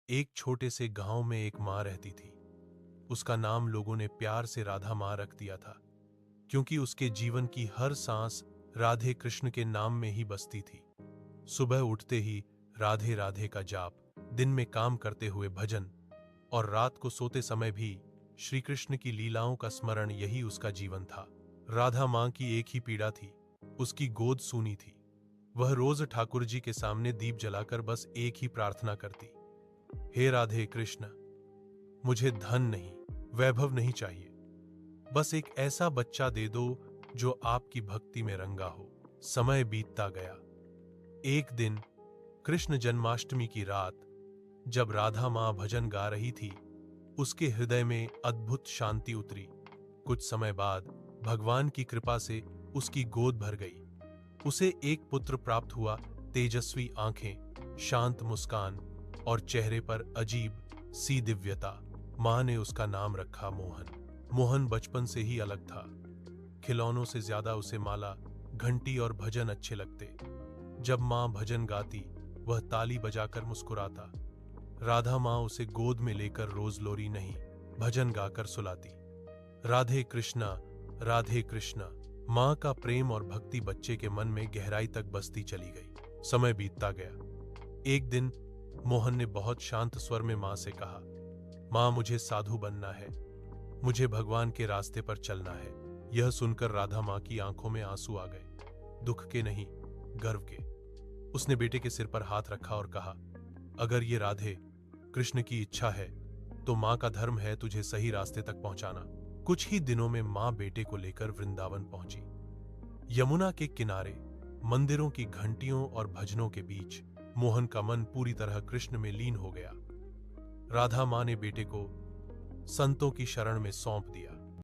एक छोटे से गांव में एक माँ रहती थी। उसका नाम लोगों ने प्यार से राधा माँ रख दिया था, क्योंकि उसके जीवन की हर सांस राधे कृष्ण के नाम में ही बसती थी। सुबह उठते ही राधे राधे का जाप, दिन में काम करते हुए भजन और रात को सोते समय भी श्री कृष्ण की लीलाओं का स्मरण, यही उसका जीवन था। राधा माँ की एक ही पीड़ा थी, उसकी गोद सूनी थी। वह रोज ठाकुर जी के सामने दीप जलाकर बस एक ही प्रार्थना करती, हे राधे कृष्ण, मुझे धन नहीं, वैभव नहीं चाहिए, बस एक ऐसा बच्चा दे दो जो आपकी भक्ति में रंगा हो। समय बीतता गया। एक दिन कृष्ण जन्माष्टमी की रात, जब राधा मां भजन गा रही थी, उसके हृदय में अद्भुत शांति उतरी। कुछ समय बाद भगवान की कृपा से उसकी गोद भर गई। उसे एक पुत्र प्राप्त हुआ। तेजस्वी आंखें, शांत मुस्कान और चेहरे पर अजीब सी दिव्यता। मां ने उसका नाम रखा मोहन। मोहन बचपन से ही अलग था। खिलौनों से ज्यादा उसे माला, घंटी और भजन अच्छे लगते। जब मां भजन गाती, वह ताली बजाकर मुस्कुराता। राधा मां उसे गोद में लेकर रोज लोरी नहीं, भजन गाकर सुलाती। राधे कृष्णा, राधे कृष्णा। मां का प्रेम और भक्ति बच्चे के मन में गहराई तक बसती चली गई। समय बीतता गया। एक दिन मोहन ने बहुत शांत स्वर में मां से कहा, मां, मुझे साधु बनना है, मुझे भगवान के रास्ते पर चलना है। यह सुनकर राधा मां की आंखों में आंसू आ गए, दुख के नहीं, गर्व के। उसने बेटे के सिर पर हाथ रखा और कहा, अगर ये राधे कृष्ण की इच्छा है तो मां का धर्म है तुझे सही रास्ते तक पहुंचाना। कुछ ही दिनों में मां बेटे को लेकर वृंदावन पहुंची। यमुना के किनारे मंदिरों की घंटियों और भजनों के बीच मोहन का मन पूरी तरह कृष्ण में लीन हो गया। राधा मां ने बेटे को संतों की शरण में सौंप दिया।